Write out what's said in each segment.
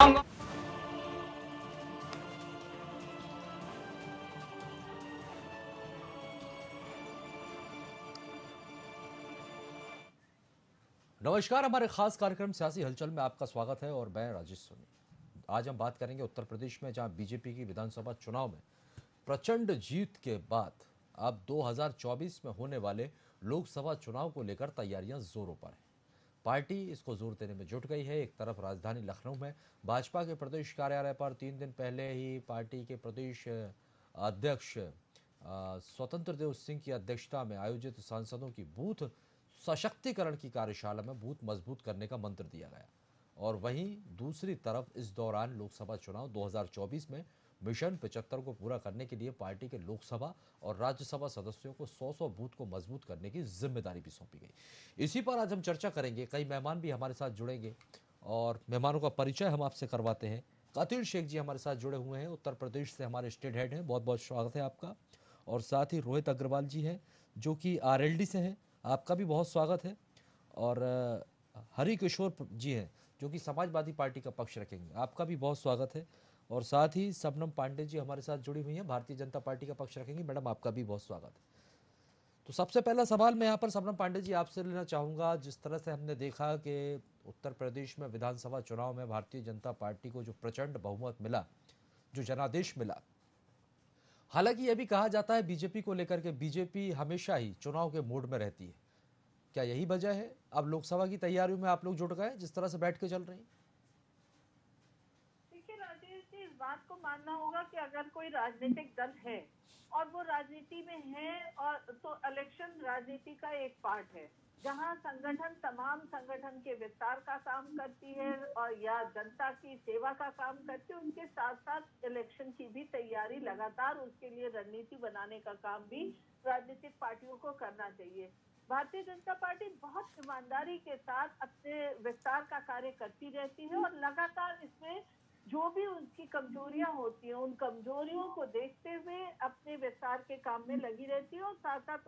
नमस्कार, हमारे खास कार्यक्रम सियासी हलचल में आपका स्वागत है और मैं राजेश सोनी। आज हम बात करेंगे उत्तर प्रदेश में, जहां बीजेपी की विधानसभा चुनाव में प्रचंड जीत के बाद अब 2024 में होने वाले लोकसभा चुनाव को लेकर तैयारियां जोरों पर हैं। पार्टी इसको जोर देने में जुट गई है। एक तरफ राजधानी लखनऊ में भाजपा के प्रदेश कार्यालय पर 3 दिन पहले ही पार्टी के प्रदेश अध्यक्ष स्वतंत्र देव सिंह की अध्यक्षता में आयोजित सांसदों की बूथ सशक्तिकरण की कार्यशाला में बूथ मजबूत करने का मंत्र दिया गया। और वहीं दूसरी तरफ इस दौरान लोकसभा चुनाव 2024 में मिशन 75 को पूरा करने के लिए पार्टी के लोकसभा और राज्यसभा सदस्यों को 100 बूथ को मजबूत करने की जिम्मेदारी भी सौंपी गई। इसी पर आज हम चर्चा करेंगे। कई मेहमान भी हमारे साथ जुड़ेंगे और मेहमानों का परिचय हम आपसे करवाते हैं। कातिल शेख जी हमारे साथ जुड़े हुए हैं, उत्तर प्रदेश से हमारे स्टेट हेड हैं, बहुत बहुत स्वागत है आपका। और साथ ही रोहित अग्रवाल जी हैं जो कि आरएलडी से हैं, आपका भी बहुत स्वागत है। और हरि किशोर जी हैं जो कि समाजवादी पार्टी का पक्ष रखेंगे, आपका भी बहुत स्वागत है। और साथ ही सबनम पांडे जी हमारे साथ जुड़ी हुई हैं, भारतीय जनता पार्टी का पक्ष रखेंगे, मैडम आपका भी बहुत स्वागत है। तो सबसे पहला सवाल मैं यहाँ पर सबनम पांडे जी आपसे लेना चाहूँगा। जिस तरह से हमने देखा कि उत्तर प्रदेश में विधानसभा चुनाव में भारतीय जनता पार्टी को जो प्रचंड बहुमत मिला, जो जनादेश मिला, हालांकि यह भी कहा जाता है बीजेपी को लेकर के बीजेपी हमेशा ही चुनाव के मूड में रहती है। क्या यही वजह है अब लोकसभा की तैयारियों में आप लोग जुट गए, जिस तरह से बैठ के चल रही? देखिए राजेश जी, इस बात को मानना होगा कि अगर कोई राजनीतिक दल है और वो राजनीति में है, और तो इलेक्शन राजनीति का एक पार्ट है, जहां संगठन तमाम संगठन के विस्तार का काम करती है और या जनता की सेवा का काम करती है। उनके साथ साथ इलेक्शन की भी तैयारी लगातार, उसके लिए रणनीति बनाने का काम भी राजनीतिक पार्टियों को करना चाहिए। भारतीय जनता पार्टी बहुत ईमानदारी के साथ अपने विस्तार का कार्य करती रहती है और लगातार इसमें जो भी उनकी कमजोरियां होती हैं, उन कमजोरियों को देखते हुए अपने विस्तार के काम में लगी रहती है और साथ साथ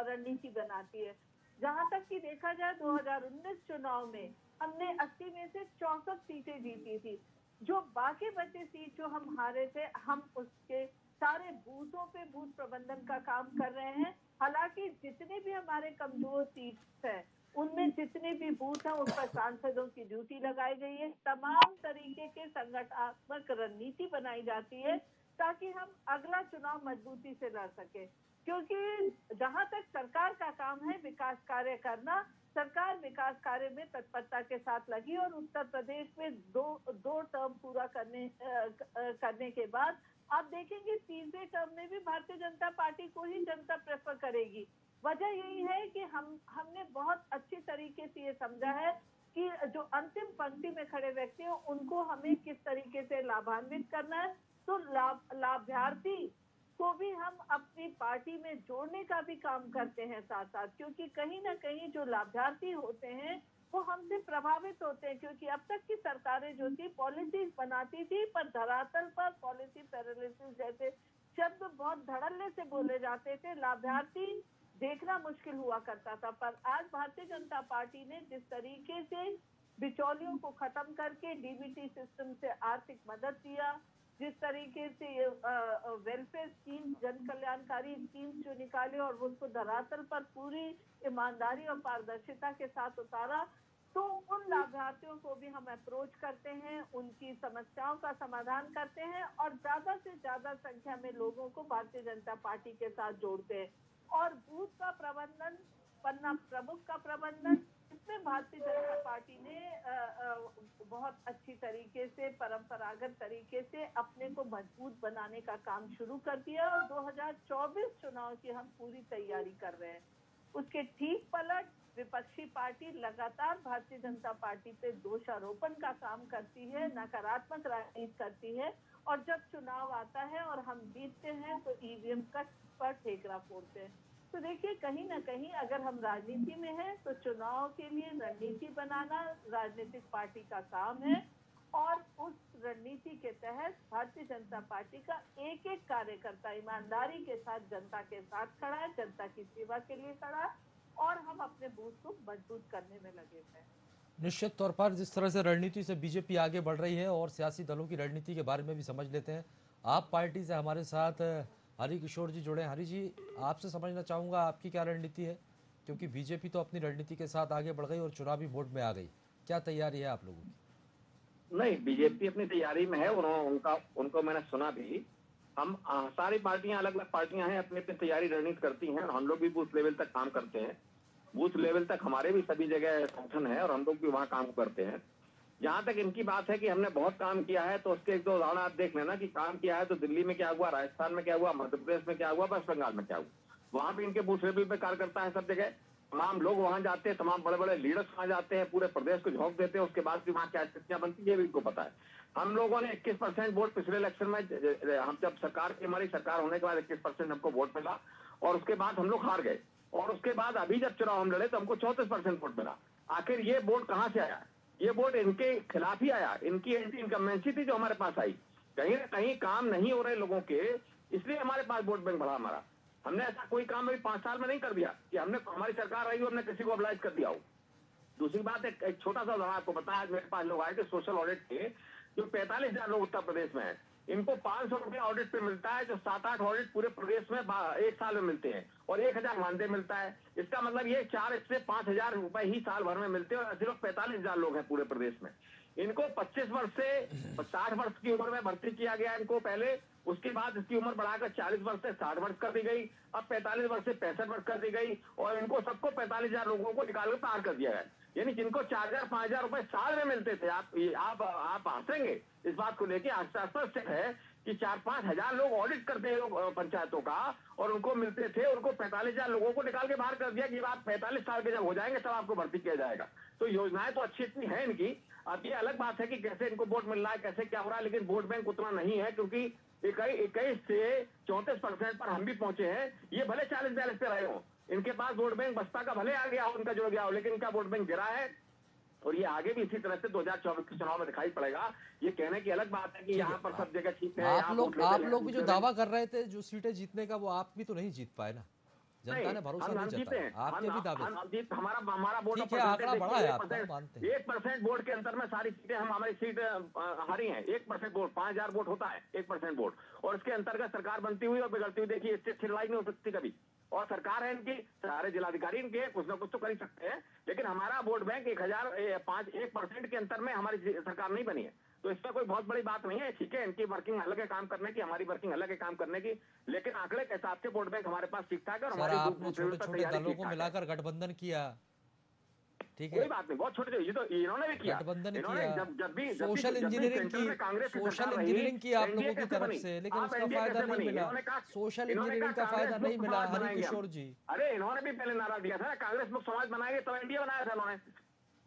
रणनीति बनाती है। जहां तक कि देखा जाए 2019 चुनाव में हमने 80 में से 64 सीटें जीती थी। जो बाकी बचे सीट जो हम हारे थे, हम उसके सारे बूथों पे बूथ प्रबंधन का काम कर रहे हैं। हालांकि जितने भी हमारे कमजोर सीट्स हैं, उनमें जितने भी बूथ हैं, उन पर सांसदों की ड्यूटी लगाई गई है। तमाम तरीके के संगठनात्मक रणनीति बनाई जाती है ताकि हम अगला चुनाव मजबूती से लड़ सके। क्योंकि जहां तक सरकार का काम है विकास कार्य करना, सरकार विकास कार्य में तत्परता के साथ लगी और उत्तर प्रदेश में दो टर्म पूरा करने के बाद आप देखेंगे तीसरे टर्म में भी भारतीय जनता पार्टी को ही जनता प्रेफर करेगी। वजह यही है कि हमने बहुत अच्छी तरीके से ये समझा है कि जो अंतिम पंक्ति में खड़े व्यक्ति हैं उनको हमें किस तरीके से लाभान्वित करना है। तो लाभार्थी को भी हम अपनी पार्टी में जोड़ने का भी काम करते हैं साथ साथ, क्योंकि कहीं ना कहीं जो लाभार्थी होते हैं वो हमसे प्रभावित होते हैं। क्योंकि अब तक की सरकारें जो थी पॉलिसीज बनाती थी, पर धरातल पर पॉलिसी पैरालिसिस जैसे शब्द बहुत धड़ल्ले से बोले जाते थे, लाभार्थी देखना मुश्किल हुआ करता था। पर आज भारतीय जनता पार्टी ने जिस तरीके से बिचौलियों को खत्म करके डीबीटी सिस्टम से आर्थिक मदद दिया, जिस तरीके से वेलफेयर स्कीम, जन कल्याणकारी स्कीम जो निकाले और उसको धरातल पर पूरी ईमानदारी और पारदर्शिता के साथ उतारा, तो उन लाभार्थियों को भी हम अप्रोच करते हैं, उनकी समस्याओं का समाधान करते हैं और ज्यादा से ज्यादा संख्या में लोगों को भारतीय जनता पार्टी के साथ जोड़ते हैं। और बूथ का प्रबंधन, पन्ना प्रमुख का प्रबंधन, इसमें भारतीय जनता पार्टी ने बहुत अच्छी तरीके से परंपरागत तरीके से अपने को मजबूत बनाने का काम शुरू कर दिया और 2024 चुनाव की हम पूरी तैयारी कर रहे हैं। उसके ठीक पलट विपक्षी पार्टी लगातार भारतीय जनता पार्टी पे दोषारोपण का काम करती है, नकारात्मक राजनीति करती है और जब चुनाव आता है और हम जीतते हैं तो ईवीएम कट पर ठेकरा फोड़ते हैं। तो देखिए, कहीं ना कहीं अगर हम राजनीति में हैं तो चुनाव के लिए रणनीति बनाना राजनीतिक पार्टी का काम है और उस रणनीति के तहत भारतीय जनता पार्टी का एक एक कार्यकर्ता ईमानदारी के साथ जनता के साथ खड़ा है, जनता की सेवा के लिए खड़ा है और हम अपने बूथ को मजबूत करने में लगे हैं। निश्चित तौर पर जिस तरह से रणनीति से बीजेपी आगे बढ़ रही है और सियासी दलों की रणनीति के बारे में भी समझ लेते हैं। आप पार्टी से हमारे साथ हरि किशोर जी जुड़े हैं। हरि जी, आपसे समझना चाहूँगा आपकी क्या रणनीति है, क्योंकि बीजेपी तो अपनी रणनीति के साथ आगे बढ़ गई और चुनावी मोड में आ गई। क्या तैयारी है आप लोगों की? नहीं, बीजेपी अपनी तैयारी में है। उनको मैंने सुना भी। हम सारी पार्टियां, अलग अलग पार्टियां हैं, अपनी अपनी तैयारी रणनीति करती हैं और हम लोग भी बूथ लेवल तक काम करते हैं। बूथ लेवल तक हमारे भी सभी जगह संगठन है और हम लोग भी वहाँ काम करते हैं। जहां तक इनकी बात है कि हमने बहुत काम किया है, तो उसके एक दो उदाहरण आप देख लेना कि काम किया है। तो दिल्ली में क्या हुआ, राजस्थान में क्या हुआ, मध्य प्रदेश में क्या हुआ, वेस्ट बंगाल में क्या हुआ। वहां भी इनके बूथ लेवल पे कार्यकर्ता है सब जगह। तमाम लोग वहां जाते हैं, तमाम बड़े बड़े लीडर्स वहां जाते हैं, पूरे प्रदेश को झोंक देते हैं। उसके बाद भी वहां क्या स्थितियां बनती है भी इनको पता है। हम लोगों ने 21% वोट पिछले इलेक्शन में, हम जब सरकार की, हमारी सरकार होने के बाद 21% हमको वोट मिला और उसके बाद हम लोग हार गए। और उसके बाद अभी जब चुनाव हम लड़े तो हमको 34% वोट मिला। आखिर ये वोट कहां से आया? ये वोट इनके खिलाफ ही आया। इनकी एंटी इनकम्बेंसी थी जो हमारे पास आई। कहीं ना कहीं काम नहीं हो रहे लोगों के, इसलिए हमारे पास वोट बैंक बढ़ा हमारा। हमने ऐसा कोई काम अभी 5 साल में नहीं कर दिया कि हमने, हमारी सरकार रही हो, हमने किसी को ऑब्लाइज कर दिया हो। दूसरी बात, एक छोटा सा उदाहरण आपको बताया। आज मेरे पास लोग आए थे सोशल ऑडिट के, जो 45,000 लोग उत्तर प्रदेश में है। इनको 500 रुपया ऑडिट पे मिलता है, जो 7-8 ऑडिट पूरे प्रदेश में एक साल में मिलते हैं, और 1,000 मानदेय मिलता है। इसका मतलब ये 4 से 5,000 रुपए ही साल भर में मिलते हैं और ऐसे लोग 45,000 लोग हैं पूरे प्रदेश में। इनको 25 वर्ष से 60 वर्ष की उम्र में भर्ती किया गया इनको पहले। उसके बाद इसकी उम्र बढ़ाकर 40 वर्ष से 60 वर्ष कर दी गई। अब 45 वर्ष से 65 वर्ष कर दी गई और इनको सबको 45,000 लोगों को निकाल कर पार कर दिया गया। यानी जिनको 4,000-5,000 रुपए साल में मिलते थे, आप हंसेंगे इस बात को लेके, स्पष्ट है कि 4-5 हजार लोग ऑडिट करते हैं पंचायतों का और उनको मिलते थे। उनको 45,000 लोगों को निकाल के बाहर कर दिया कि आप 45 साल के जब हो जाएंगे तब आपको भर्ती किया जाएगा। तो योजनाएं तो अच्छी इतनी है इनकी। अब ये अलग बात है कि कैसे इनको वोट मिल रहा है, कैसे क्या हो रहा है, लेकिन वोट बैंक उतना नहीं है, क्योंकि 21 से 34% पर हम भी पहुंचे हैं। ये भले 40-42 पे रहे हो, इनके पास वोट बैंक बसपा का भले आ गया हो, उनका जुड़ गया हो, लेकिन इनका वोट बैंक गिरा है। और ये आगे भी इसी तरह से 2024 के चुनाव में दिखाई पड़ेगा। ये कहने की अलग बात है कि ठीक यहाँ है। पर सब जगह ठीक है, आप यहाँ लोग बूथ आप लेवल लोग भी जो है। दावा कर रहे थे जो सीटें जीतने का, वो आप भी तो नहीं जीत पाए ना। नहीं, जनता ने भरोसा नहीं जीते जताया, हैं। आपके भी दावे थे। हम जीत, हमारा वोट ठीक है, आंकड़ा बड़ा है आपका, मानते हैं। 1% वोट के अंतर में सारी सीटें, हम हमारी सीट हारी हैं। 1% वोट, 5,000 वोट होता है 1% वोट, और इसके अंतर्गत सरकार बनती हुई और बिगड़ती हुई देखिए, इससे छिड़वाई नहीं हो सकती कभी। और सरकार है इनकी, सारे जिलाधिकारी इनके, कुछ ना कुछ तो कर ही सकते हैं। लेकिन हमारा वोट बैंक 1% के अंतर में हमारी सरकार नहीं बनी है। तो इसमें कोई बहुत बड़ी बात नहीं है। ठीक है, इनकी वर्किंग अलग है काम करने की, हमारी वर्किंग अलग है काम करने की, लेकिन आंकड़े के हिसाब से वोट बैंक हमारे पास ठीक ठाक है और सर, हमारी आपने छोटे छोटे तैयारी दलों ठीक को ठाक है। मिलाकर गठबंधन किया, ठीक कोई है, बात नहीं, बहुत छोटे, ये तो इन्होंने भी किया। गठबंधन इन्होंने किया, जब भी सेंट्रल में कांग्रेस की सरकार रही, इंजीनियरिंग की आप एनडीए लोगों की कैसे तरफ बनी? से, लेकिन आप उसका एनडीए फायदा कैसे नहीं बनी? मिला। सोशल इन्होंने कहा इंजीनियरिंग का फायदा कांग्रेस नहीं मुक्त मिला। समाज हरि बनाएंगे हम। किशोर जी, अरे इन्होंने भी पहले नारा दिया था ना, कांग्रेस मुक्त समाज बनाएंगे, तो एनडीए बनाया था इन्होंने।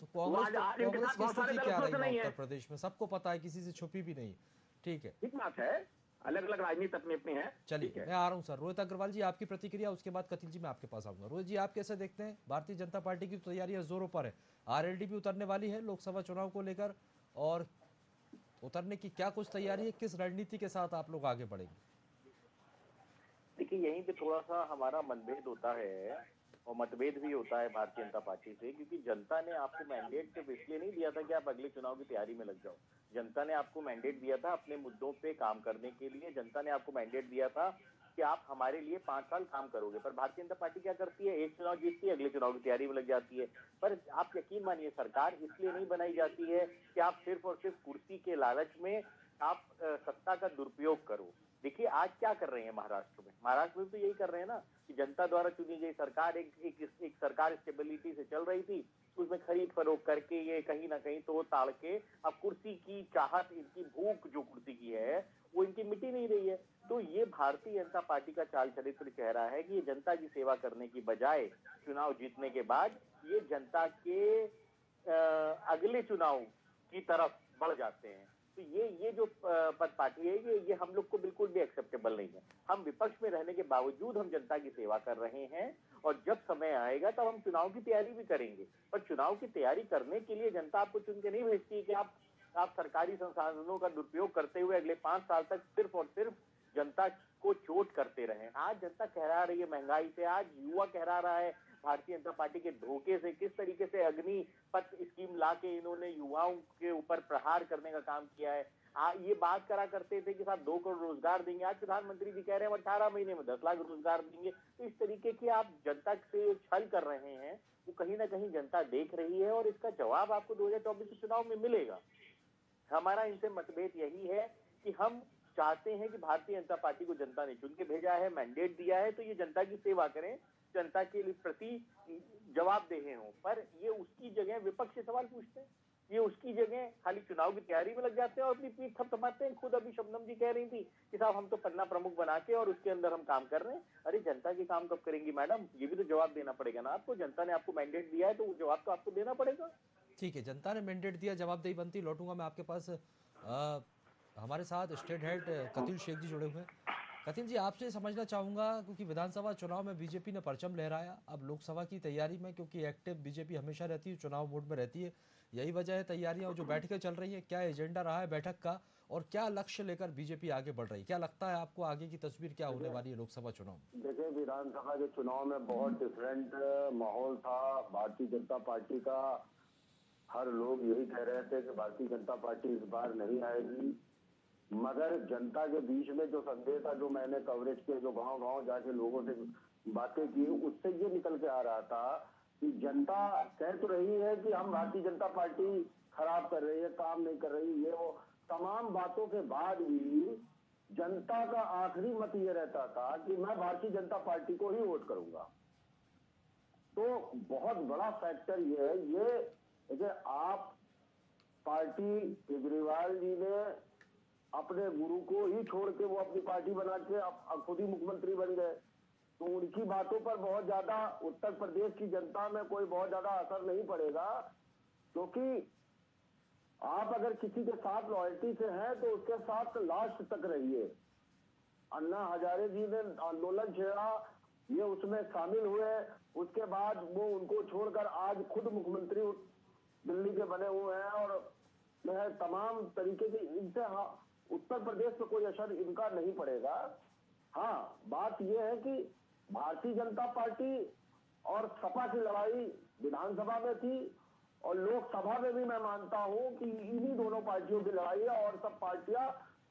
तो वो आज इनके कांग्रेस साथ की बहुत सारे स्थिति दल क्या उसमें रही से वहां नहीं उत्तर है। प्रदेश में, सबको पता है, किसी से छुपी भी नहीं। ठीक है, ठीक बात है, अलग अलग राजनीति अपनी अपनी है। चलिए ठीक है। मैं आ रहा हूँ सर। रोहित अग्रवाल जी, आपकी प्रतिक्रिया, उसके बाद कतिल जी मैं आपके पास आऊंगा। रोहित जी, आप कैसे देखते हैं? भारतीय जनता पार्टी की तैयारियां जोरों पर है, आरएलडी भी उतरने वाली है लोकसभा चुनाव को लेकर, और उतरने की क्या कुछ तैयारी है, किस रणनीति के साथ आप लोग आगे बढ़ेंगे? देखिए, यहीं पे थोड़ा सा हमारा मतभेद होता है और मतभेद भी होता है भारतीय जनता पार्टी से, क्योंकि जनता ने आपको मैंडेट सिर्फ इसलिए नहीं दिया था कि आप अगले चुनाव की तैयारी में लग जाओ। जनता ने आपको मैंडेट दिया था अपने मुद्दों पे काम करने के लिए। जनता ने आपको मैंडेट दिया था कि आप हमारे लिए 5 साल काम करोगे। पर भारतीय जनता पार्टी क्या करती है, एक चुनाव जीतती है, अगले चुनाव की तैयारी में लग जाती है। पर आप यकीन मानिए, सरकार इसलिए नहीं बनाई जाती है कि आप सिर्फ और सिर्फ कुर्सी के लालच में आप सत्ता का दुरुपयोग करो। देखिए, आज क्या कर रहे हैं महाराष्ट्र में? महाराष्ट्र में तो यही कर रहे हैं ना कि जनता द्वारा चुनी गई सरकार, एक सरकार स्टेबिलिटी से चल रही थी, उसमें खरीद फरोख्त करके ये कहीं ना कहीं तो ताड़ के अब कुर्सी की चाहत, इनकी भूख जो कुर्सी की है वो इनकी मिटी नहीं रही है। तो ये भारतीय जनता पार्टी का चाल चरित्र चेहरा है कि ये जनता की सेवा करने की बजाय चुनाव जीतने के बाद ये जनता के अगले चुनाव की तरफ बढ़ जाते हैं। तो ये जो पद पार्टी है, ये हम लोग को बिल्कुल भी एक्सेप्टेबल नहीं है। हम विपक्ष में रहने के बावजूद हम जनता की सेवा कर रहे हैं, और जब समय आएगा तब हम चुनाव की तैयारी भी करेंगे। पर चुनाव की तैयारी करने के लिए जनता आपको चुन के नहीं भेजती कि आप सरकारी संसाधनों का दुरुपयोग करते हुए अगले 5 साल तक सिर्फ और सिर्फ जनता को चोट करते रहे। आज जनता कहरा रही है महंगाई से, आज युवा कहरा रहा है भारतीय जनता पार्टी के धोखे से। किस तरीके से अग्निपथ स्कीम लाके इन्होंने युवाओं के ऊपर प्रहार करने का काम किया है। ये बात करा करते थे कि साहब 2 करोड़ रोजगार देंगे, आज प्रधानमंत्री जी कह रहे हैं 18 महीने में 10 लाख रोजगार देंगे। तो इस तरीके की आप जनता से छल कर रहे हैं, वो कहीं ना कहीं जनता देख रही है और इसका जवाब आपको 2024 के चुनाव में मिलेगा। हमारा इनसे मतभेद यही है कि हम चाहते हैं कि भारतीय जनता पार्टी को जनता ने चुन के भेजा है, मैंडेट दिया है, तो ये जनता की सेवा करें, जनता के प्रति जवाबदेह हों। पर ये उसकी जगह विपक्ष से सवाल पूछते हैं, ये उसकी जगह खाली चुनाव की तैयारी में लग जाते हैं और अपनी पीठ थपथपाते हैं। खुद अभी शबनम जी कह रही थी कि साहब हम तो पन्ना प्रमुख बना के और उसके अंदर हम काम कर रहे हैं। अरे जनता के काम कब करेंगी मैडम, ये भी तो जवाब देना पड़ेगा ना आपको। जनता ने आपको मैंडेट दिया है तो वो जवाब तो आपको देना पड़ेगा। ठीक है, जनता ने मैंडेट दिया, जवाबदेही बनती। लौटूंगा मैं आपके पास। हमारे साथ स्टेट हेड कतिल शेख जी जुड़े हुए हैं। कतिल जी, आपसे समझना चाहूँगा, क्योंकि विधानसभा चुनाव में बीजेपी ने परचम लहराया, अब लोकसभा की तैयारी में, क्योंकि एक्टिव बीजेपी हमेशा रहती है, चुनाव मोड में रहती है, यही वजह है तैयारियां जो बैठकें चल रही हैं। क्या एजेंडा रहा है बैठक का और क्या लक्ष्य लेकर बीजेपी आगे बढ़ रही है? क्या लगता है आपको आगे की तस्वीर क्या होने वाली है लोकसभा चुनाव में? देखिए, विधानसभा के चुनाव में बहुत डिफरेंट माहौल था। भारतीय जनता पार्टी का हर लोग यही कह रहे थे कि भारतीय जनता पार्टी इस बार नहीं आएगी, मगर जनता के बीच में जो संदेश था, जो मैंने कवरेज किया, जो गांव गांव जाके लोगों से बातें की, उससे ये निकल के आ रहा था कि जनता कह तो रही है कि हम भारतीय जनता पार्टी खराब कर रही है, काम नहीं कर रही, ये वो तमाम बातों के बाद भी जनता का आखिरी मत ये रहता था कि मैं भारतीय जनता पार्टी को ही वोट करूंगा। तो बहुत बड़ा फैक्टर ये है। ये देखिए, आप पार्टी केजरीवाल जी ने अपने गुरु को ही छोड़ के वो अपनी पार्टी बना के अब खुद ही मुख्यमंत्री बन गए, तो उनकी बातों पर बहुत ज्यादा उत्तर प्रदेश की जनता में कोई बहुत ज्यादा असर नहीं पड़ेगा। क्योंकि आप अगर किसी के साथ लॉयल्टी से हैं तो उसके साथ लास्ट तक रहिए। अन्ना हजारे जी ने आंदोलन छेड़ा, ये उसमें शामिल हुए, उसके बाद वो उनको छोड़कर आज खुद मुख्यमंत्री दिल्ली के बने हुए हैं और मैं तमाम तरीके की इनसे उत्तर प्रदेश पे कोई असर इनका नहीं पड़ेगा। हाँ, बात यह है कि भारतीय जनता पार्टी और सपा की लड़ाई विधानसभा में थी और लोकसभा में भी मैं मानता हूं कि इन्हीं दोनों पार्टियों की लड़ाई है और सब पार्टियां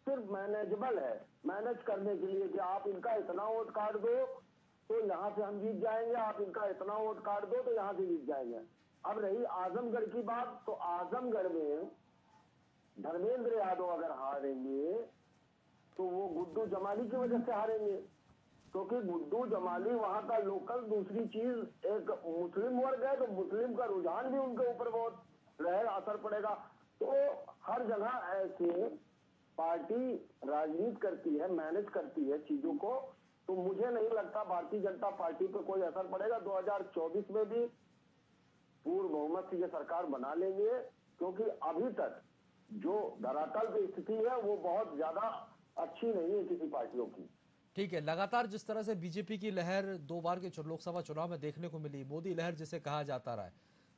सिर्फ मैनेजेबल है, मैनेज करने के लिए कि आप इनका इतना वोट काट दो तो यहां से हम जीत जाएंगे, आप इनका इतना वोट काट दो तो यहां से जीत जाएंगे। अब रही आजमगढ़ की बात, तो आजमगढ़ में धर्मेंद्र यादव अगर हारेंगे तो वो गुड्डू जमाली की वजह से हारेंगे, क्योंकि गुड्डू जमाली वहां का लोकल। दूसरी चीज, एक मुस्लिम वर्ग है तो मुस्लिम का रुझान भी उनके ऊपर बहुत रहेगा, असर पड़ेगा। तो हर जगह ऐसे पार्टी राजनीति करती है, मैनेज करती है चीजों को, तो मुझे नहीं लगता भारतीय जनता पार्टी पे कोई असर पड़ेगा। 2024 में भी पूर्ण बहुमत से ये सरकार बना लेंगे, क्योंकि अभी तक जो धरातल की स्थिति है वो बहुत ज्यादा अच्छी नहीं है किसी पार्टियों की। ठीक है, लगातार जिस तरह से बीजेपी की लहर 2 बार के लोकसभा चुनाव में देखने को मिली, मोदी लहर जिसे कहा जाता रहा है,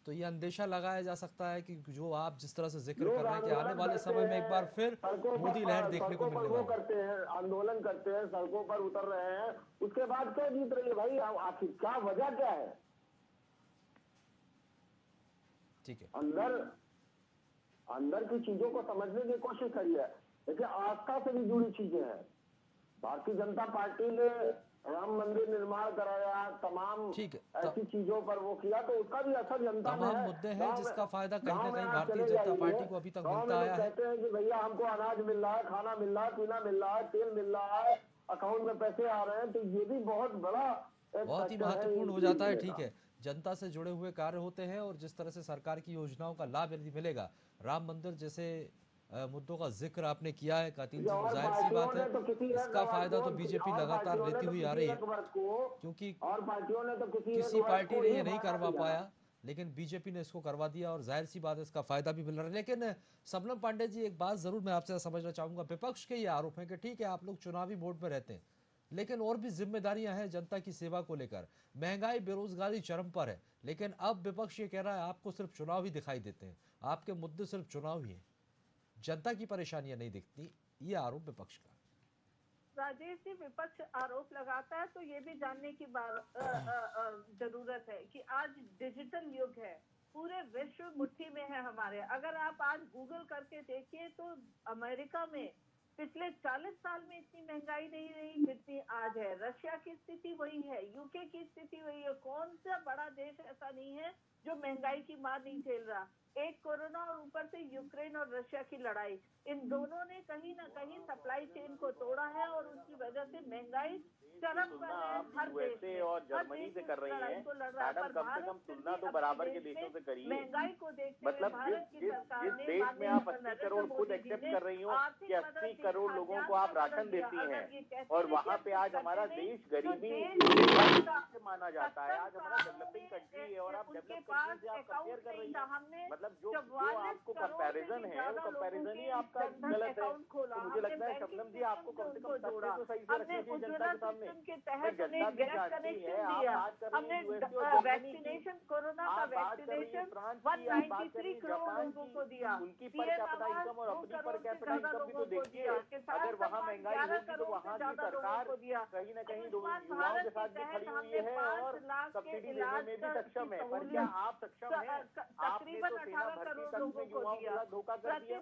तो ये अंदेशा लगाया जा सकता है कि जो आप जिस तरह से जिक्र कर रहे हैं कि आने वाले समय में एक बार फिर मोदी लहर देखने को मिलने वाली है। करते हैं, आंदोलन करते हैं, सड़कों पर उतर रहे हैं, उसके बाद क्या जीत रही है भाई? आखिर क्या वजह क्या है? ठीक है, अंदर की चीजों को समझने की कोशिश करिए। देखिए, आस्था से भी जुड़ी चीजें हैं। भारतीय जनता पार्टी ने राम मंदिर निर्माण कराया, तमाम ऐसी चीजों पर वो किया, तो उसका भी असर जनता में है। तमाम मुद्दे हैं जिसका फायदा कहीं ना कहीं भारतीय जनता पार्टी को अभी तक मिलता आया है। कहते हैं कि भैया हमको अनाज मिल रहा है, खाना मिल रहा है, पीना मिल रहा है, तेल मिल रहा है, अकाउंट में पैसे आ रहे हैं, तो ये भी बहुत बड़ा बहुत ही महत्वपूर्ण हो जाता है। ठीक है, जनता से जुड़े हुए कार्य होते हैं और जिस तरह से सरकार की योजनाओं का लाभ यदि मिलेगा, राम मंदिर जैसे मुद्दों का जिक्र आपने किया है कातिल जी, जाहिर सी बात है इसका फायदा तो बीजेपी लगातार लेती हुई आ रही है, क्योंकि किसी पार्टी ने ये नहीं करवा पाया लेकिन बीजेपी ने इसको करवा दिया और जाहिर सी बात है इसका फायदा भी मिल रहा है। लेकिन शबनम पांडे जी, एक बात जरूर मैं आपसे समझना चाहूंगा, विपक्ष के ये आरोप है कि ठीक है आप लोग चुनावी मोड में रहते हैं लेकिन और भी जिम्मेदारियां हैं जनता की सेवा को लेकर, महंगाई बेरोजगारी चरम पर है, लेकिन अब विपक्ष ये कह रहा है आपको सिर्फ चुनाव ही दिखाई देते हैं, आपके मुद्दे सिर्फ चुनाव ही हैं, जनता की परेशानियां नहीं दिखती, ये आरोप विपक्ष का। राजेश जी विपक्ष आरोप लगाता है तो ये भी जानने की जरूरत है कि आज डिजिटल युग है, पूरे विश्व मुट्ठी में है हमारे। अगर आप आज गूगल करके देखिए तो अमेरिका में पिछले 40 साल में इतनी महंगाई नहीं रही जितनी आज है। रशिया की स्थिति वही है, यूके की स्थिति वही है। कौन सा बड़ा देश ऐसा नहीं है जो महंगाई की मार नहीं झेल रहा। एक कोरोना और ऊपर से यूक्रेन और रशिया की लड़ाई, इन दोनों ने कहीं ना कहीं सप्लाई चेन को तोड़ा है और उसकी वजह से महंगाई चरम पर है। हर देश यूएसए और जर्मनी से कर रही है मैडम, कम से कम तुलना तो बराबर के देशों से करिए। महंगाई को देखते मतलब जिस देश में आप 80 करोड़ खुद एक्सेप्ट कर रही हो कि 80 करोड़ लोगों को आप राशन देती हैं और वहाँ पे आज हमारा देश गरीबी से माना जाता है। आज हमारा डेवलपिंग कंट्री है और आप डेवलप कंट्री से आप कंपेयर कर रही हैं। मतलब जो आपको कंपैरिजन है वो कंपैरिजन ही आपका गलत है। तो मुझे लगता है शबनम जी आपको कम से कम तथ्य तो सही से रखनी चाहिए जनता के सामने। के तहत उन्हें गैस कनेक्शन दिया, हमने वैक्सीनेशन, कोरोना का वैक्सीनेशन 193 करोड़ लोगों को दिया। उनकी पर कैपिटा इनकम और अपनी पर कैपिटा इनकम भी तो देखिए। अगर वहाँ महंगाई होगी तो वहाँ की सरकार कहीं न कहीं युवाओं के साथ भी खड़ी हुई है और सब्सिडी देने में भी सक्षम है। पर क्या आप सक्षम हैं? आपने तो सेना भर्ती तक में युवाओं के साथ धोखा कर दिया।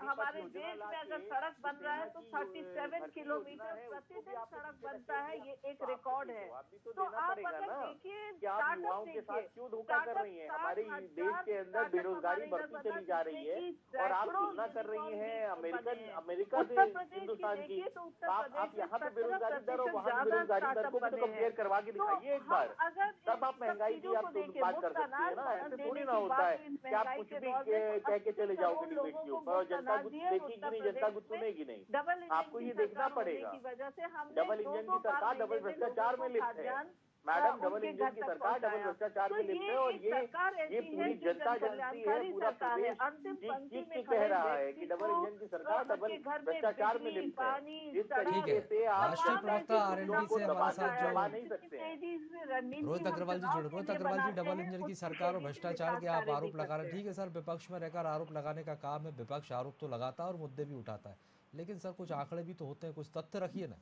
हमारे देश में अगर सड़क बन रहा है तो 37 किलोमीटर प्रतिदिन सड़क बनता है, ये एक रिकॉर्ड है। तो आप अगर देखिए कि आप युवाओं के साथ क्यों धोखा कर रही हैं? हमारे देश के अंदर बेरोजगारी बढ़ती चली जा रही है और आप तुलना कर रही हैं अमेरिका से हिंदुस्तान की। आप यहाँ पे बेरोजगारी दर और वहाँ की बेरोजगारी दर को भी तो कंपेयर करवा के दिखाइए एक बार, तब आप महंगाई की आप बात कर सकती है ना। ऐसे थोड़ी ना होता है कि आप कुछ भी कह के चले जाओगे डिबेट के ऊपर और जनता कुछ देखेगी नहीं, जनता कुछ सुनेगी नहीं। आपको ये देखना पड़ेगा। डबल इंजन की सरकार डबल भ्रष्टाचार में लिप्त है मैडम, डबल इंजन की सरकार डबल भ्रष्टाचार में लिप्त है और ये पूरी जनता जानती है, पूरा प्रदेश चीख कह रहा है कि डबल इंजन की सरकार डबल भ्रष्टाचार में लिप्त है। इस तरीके से आप राष्ट्रीय प्रवक्ता आरएलडी से हमारे साथ दबा नहीं सकते हैं। रोहित अग्रवाल जी जुड़े। रोहित अग्रवाल जी, डबल इंजन की सरकार और भ्रष्टाचार के आप आरोप लगा रहे हैं। ठीक है सर, विपक्ष में रहकर आरोप लगाने का काम है, विपक्ष आरोप तो लगाता है और मुद्दे भी उठाता है, लेकिन सर कुछ आंकड़े भी तो होते हैं, कुछ तथ्य रखिए ना।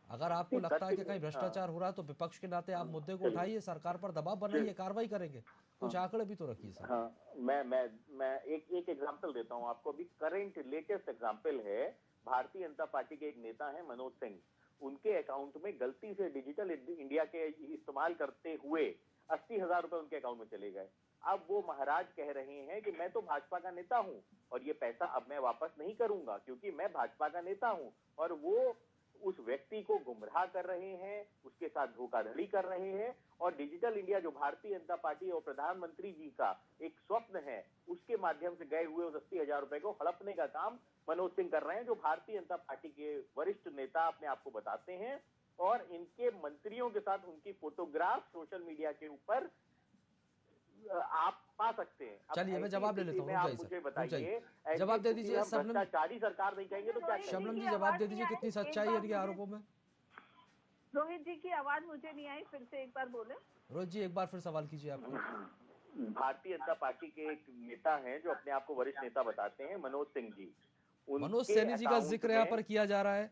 अगर आपको लगता है कि कहीं भ्रष्टाचार हो रहा है तो विपक्ष के नाते आप मुद्दे को उठाइए, सरकार पर दबाव बनाइए, कार्रवाई करेंगे। कुछ आंकड़े भी तो रखिए सर। हाँ, मैं एक एग्जांपल देता हूँ आपको। अभी करंट लेटेस्ट एग्जांपल है, भारतीय जनता पार्टी के एक नेता हैं मनोज सिंह, उनके अकाउंट में गलती से डिजिटल इंडिया के इस्तेमाल करते हुए 80,000 रुपए उनके अकाउंट में चले गए। अब वो महाराज कह रहे हैं कि मैं तो भाजपा का नेता हूं और ये पैसा अब मैं वापस नहीं करूंगा क्योंकि मैं भाजपा का नेता हूं। और वो उस व्यक्ति को गुमराह कर रहे हैं, उसके साथ धोखाधड़ी कर रहे हैं और डिजिटल इंडिया जो भारतीय जनता पार्टी और प्रधानमंत्री जी का एक स्वप्न है, उसके माध्यम से गए हुए उस 80,000 रुपए को हड़पने का काम मनोज सिंह कर रहे हैं, जो भारतीय जनता पार्टी के वरिष्ठ नेता अपने आप को बताते हैं। और इनके मंत्रियों के साथ उनकी फोटोग्राफ सोशल मीडिया के ऊपर आप पा सकते हैं। चलिए मैं जवाब ले लेता हूँ, मुझे बताइए, जवाब दे दीजिए। भ्रष्टाचारी सरकार नहीं कहेंगे तो क्या? शबनम जी जवाब दे दीजिए, कितनी सच्चाई है इनके आरोपों में? रोहित जी की आवाज मुझे नहीं आई, फिर से एक बार बोले। रोहित जी एक बार फिर सवाल कीजिए आप। भारतीय जनता पार्टी के एक नेता हैं जो अपने आप को वरिष्ठ नेता बताते हैं, मनोज सिंह जी। मनोज सैनी जी का जिक्र यहाँ पर किया जा रहा है,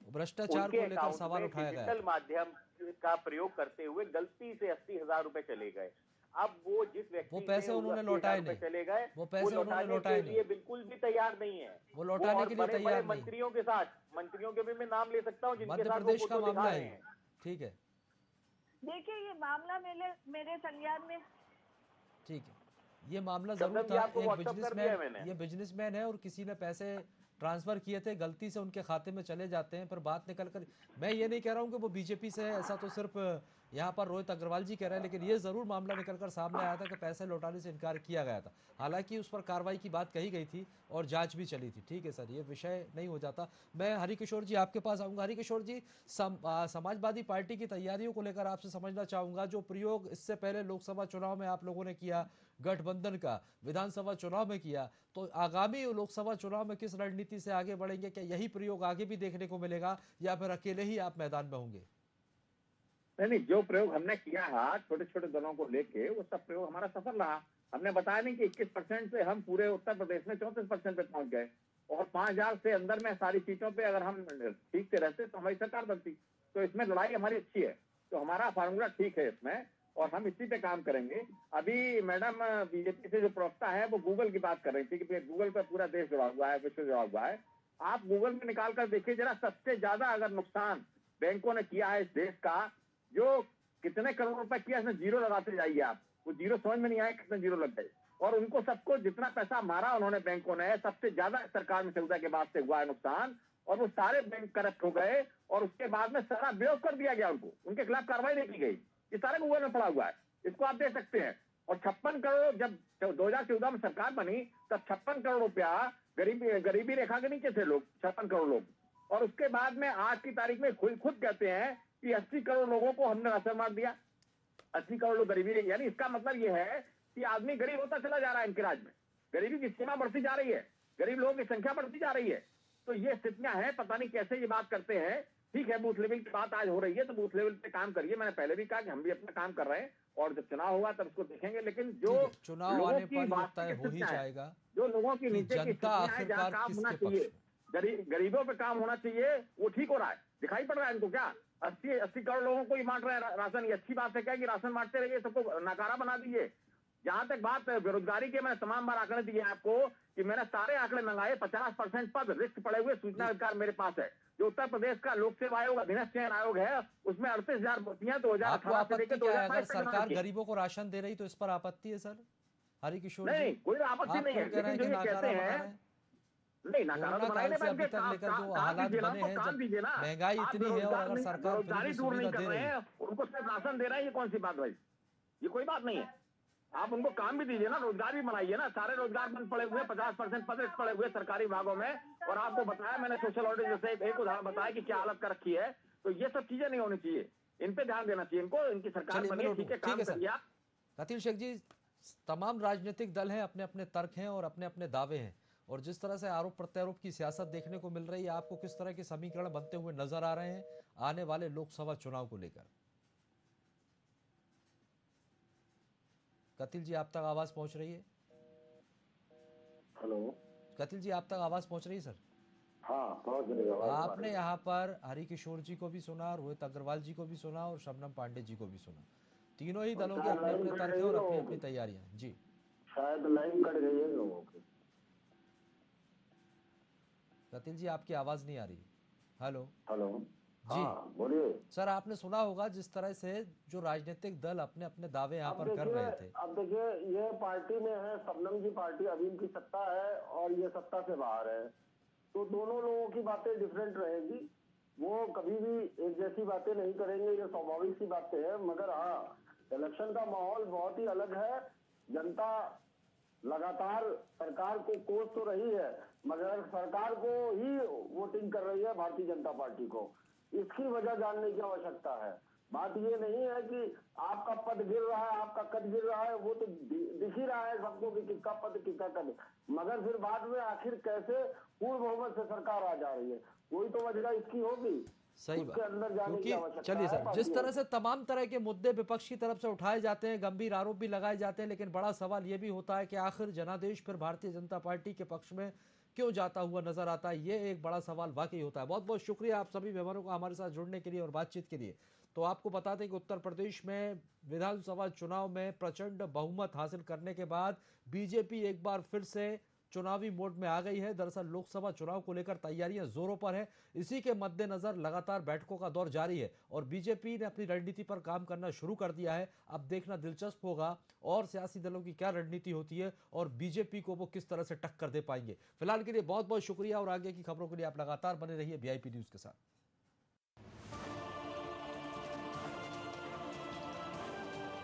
भ्रष्टाचार को लेकर सवाल उठाया गया। डिजिटल माध्यम का प्रयोग करते हुए गलती से 80,000 रुपए चले गए। अब वो जिस व्यक्ति वो पैसे उन्होंने लौटाए नहीं, चले गए, वो पैसे उन्होंने लौटाए नहीं, ये बिल्कुल भी तैयार नहीं है। वो लौटाने के लिए तैयार नहीं। मंत्रियों के साथ, मंत्रियों के भी मैं नाम ले सकता हूँ जिनके मध्य साथ प्रदेश का मामला है। ठीक है, देखिए ये मामला मेरे संज्ञान में, ठीक है, ये मामला जरूर था। एक बिजनेसमैन है और किसी ने पैसे ट्रांसफर किए थे, गलती से उनके खाते में चले जाते हैं, पर बात निकल कर, मैं ये नहीं कह रहा हूँ कि वो बीजेपी से है, ऐसा तो सिर्फ यहाँ पर रोहित अग्रवाल जी कह रहे हैं, लेकिन ये जरूर मामला निकलकर सामने आया था कि पैसे लौटाने से इनकार किया गया था। हालांकि उस पर कार्रवाई की बात कही गई थी और जांच भी चली थी। ठीक है सर, ये विषय नहीं हो जाता। मैं हरिकिशोर जी आपके पास आऊंगा। हरिकिशोर जी, समाजवादी पार्टी की तैयारियों को लेकर आपसे समझना चाहूंगा, जो प्रयोग इससे पहले लोकसभा चुनाव में आप लोगों ने किया, गठबंधन का विधानसभा चुनाव में किया, तो आगामी लोकसभा चुनाव में किस रणनीति से आगे बढ़ेंगे? क्या यही प्रयोग आगे भी देखने को मिलेगा या फिर अकेले ही आप मैदान में होंगे? नहीं, जो प्रयोग हमने किया है छोटे छोटे दलों को लेके, वो सब प्रयोग हमारा सफल रहा। हमने बताया नहीं कि 21% से हम पूरे उत्तर प्रदेश में 34% पे पहुंच गए और 5,000 से अंदर में सारी चीजों पे अगर हम ठीक से रहते तो हमारी सरकार बनती। तो इसमें लड़ाई हमारी अच्छी है, तो हमारा फार्मूला ठीक है इसमें, और हम इसी पे काम करेंगे। अभी मैडम बीजेपी से जो प्रवक्ता है वो गूगल की बात कर रही थी कि गूगल पे पूरा देश जुड़ा हुआ है, विश्व जुड़ा हुआ है। आप गूगल में निकाल कर देखिए जरा, सबसे ज्यादा अगर नुकसान बैंकों ने किया है इस देश का, जो कितने करोड़ रुपए किया, इसमें जीरो लगाते जाइए आप, वो जीरो समझ में नहीं आया कितने जीरो लग गए। और उनको सबको जितना पैसा मारा उन्होंने बैंकों ने, सबसे ज्यादा सरकार में सुविधा के बाद से हुआ है नुकसान, और वो सारे बैंक करप्ट हो गए, और उसके बाद में सारा बेवकूफ कर दिया गया उनको, उनके खिलाफ कार्रवाई नहीं की गई। ये सारे गूगल में पड़ा हुआ है, इसको आप देख सकते हैं। और 56 करोड़, जब 2014 में सरकार बनी तब 56 करोड़ रुपया गरीबी रेखा के नीचे थे लोग, 56 करोड़ लोग। और उसके बाद में आज की तारीख में खुद कहते हैं कि 80 करोड़ लोगों को हमने राशन बांट दिया, 80 करोड़ लोग गरीबी। यानी इसका मतलब ये है कि आदमी गरीब होता चला जा रहा है इनके राज्य में, गरीबी की सीमा बढ़ती जा रही है, गरीब लोगों की संख्या बढ़ती जा रही है। तो ये स्थितियां हैं, पता नहीं कैसे ये बात करते हैं। ठीक है, बूथ लेवल की बात आज हो रही है तो बूथ लेवल पे काम करिए, मैंने पहले भी कहा कि हम भी अपना काम कर रहे हैं, और जब चुनाव होगा तब उसको देखेंगे। लेकिन जो चुनाव लोगों आने की पर ये वास्तविक तय हो ही स्थितियां हैं, जाएगा जो लोगों की कि नीचे की जनता स्थितियां हैं, जहाँ आखिरकार काम होना किसके चाहिए, पक्ष में। गरीबों पे काम होना चाहिए, वो ठीक हो रहा है, दिखाई पड़ रहा है इनको। क्या 80 करोड़ लोगों को ही बांट रहे हैं राशन? ये अच्छी बात है क्या कि राशन बांटते रहिए, सबको नाकारा बना दीजिए? जहां तक बात बेरोजगारी के, मैंने तमाम बार आंकड़े दिए आपको कि मैंने सारे आंकड़े मंगाए, 50% पद रिक्त पड़े हुए सूचना अधिकार मेरे पास है। जो उत्तर प्रदेश का लोक सेवा आयोग, अधीनस्थ चयन आयोग है, उसमें 38,000 भर्तियां आपको 2018 से आपत्ति लेकर क्या है? अगर 2022 तक सरकार की। गरीबों को राशन दे रही तो इस पर आपत्ति है सर हरि किशोर जी? नहीं, कोई आपत्ति आप नहीं है, क्यों कह रहे लेकिन हैं जो कि ये कहते नाकारा बना हैं, रहे हैं? नहीं नाकारा तो कोरोना बनाई काल नहीं, से अभी इनके तक लेकर जो काम हालात दीजिए ना, बने उनको हैं, काम जब दीजिए ना। महंगाई आप इतनी है और अगर बेरोजगारी सरकार फिर भी दूर नहीं सुविधा कर दे रहे रही है, हैं, उनको सिर्फ राशन दे रहे हैं, ये कौन सी बात भाई? ये कोई बात नहीं है। आप उनको काम भी दीजिए ना, रोजगार भी बनाइए ना। सारे रोजगार बंद पड़े हुए, 50% पद रिक्त पड़े हुए सरकारी विभागों में। और आपको बताया मैंने, सोशल ऑडिट जैसे एक उदाहरण बताया कि क्या हालत कर रखी है। तो ये सब चीजें नहीं होनी चाहिए, इन पे ध्यान देना चाहिए इनको। इनकी सरकार चलिए मैं बनी है, लौटूं। ठीक है, ठीक काम है सर। करिए आप। कतिल शेख जी, तमाम राजनीतिक दल हैं, अपने अपने तर्क हैं और अपने अपने दावे हैं, और जिस तरह से आरोप प्रत्यारोप की सियासत देखने को मिल रही है, आपको किस तरह के समीकरण बनते हुए नजर आ रहे हैं आने वाले लोकसभा चुनाव को लेकर? कतिल जी, आप तक आवाज पहुंच रही है? हेलो। कतिल जी, आप तक आवाज पहुंच रही है सर? हाँ, पहुंच रही है आवाज आ आपने रही है। यहाँ पर हरि किशोर जी को भी सुना, रोहित अग्रवाल जी को भी सुना और शबनम पांडे जी को भी सुना। तीनों ही दलों के शायद अपने लाइन अपने कट तर्क गई हैं और है अपनी लोगों अपनी की। तैयारियां हैं। जी शायद लाइन कट गई है लोगों की। कतिल जी, आपकी आवाज नहीं आ रही। Hello hello. जी हाँ, बोलिए। सर, आपने सुना होगा जिस तरह से जो राजनीतिक दल अपने अपने दावे यहाँ पर कर रहे थे। अब देखिए, ये पार्टी में है, शबनम की पार्टी, अभी इनकी सत्ता है और ये सत्ता से बाहर है, तो दोनों लोगों की बातें डिफरेंट रहेगी। वो कभी भी एक जैसी बातें नहीं करेंगे, ये स्वाभाविक सी बातें हैं। मगर हाँ, इलेक्शन का माहौल बहुत ही अलग है। जनता लगातार सरकार को कोस तो रही है, मगर सरकार को ही वोटिंग कर रही है, भारतीय जनता पार्टी को। इसकी वजह जानने की आवश्यकता है। बात ये नहीं है कि आपका पद गिर रहा है, आपका कद गिर रहा है, वो तो दिख ही रहा है सबको कि किसका पद किसका कद। मगर फिर बाद में आखिर कैसे पूर्ण बहुमत से सरकार आ जा रही है, कोई तो वजह इसकी होगी। सही उसके बात। अंदर जाने की क्योंकि आवश्यकता चलिए है सर, जिस पार्टियों तरह से तमाम तरह के मुद्दे विपक्ष की तरफ से उठाए जाते हैं, गंभीर आरोप भी लगाए जाते हैं, लेकिन बड़ा सवाल यह भी होता है कि आखिर जनादेश फिर भारतीय जनता पार्टी के पक्ष में क्यों जाता हुआ नजर आता है? ये एक बड़ा सवाल वाकई होता है। बहुत बहुत शुक्रिया आप सभी मेहमानों का हमारे साथ जुड़ने के लिए और बातचीत के लिए। तो आपको बता दें कि उत्तर प्रदेश में विधानसभा चुनाव में प्रचंड बहुमत हासिल करने के बाद बीजेपी एक बार फिर से चुनावी मोड में आ गई है। दरअसल लोकसभा चुनाव को लेकर तैयारियां जोरों पर है। इसी के मद्देनजर लगातार बैठकों का दौर जारी है और बीजेपी ने अपनी रणनीति पर काम करना शुरू कर दिया है। अब देखना दिलचस्प होगा और सियासी दलों की क्या रणनीति होती है और बीजेपी को वो किस तरह से टक्कर दे पाएंगे। फिलहाल के लिए बहुत बहुत शुक्रिया और आगे की खबरों के लिए आप लगातार बने रहिए VIP न्यूज के साथ।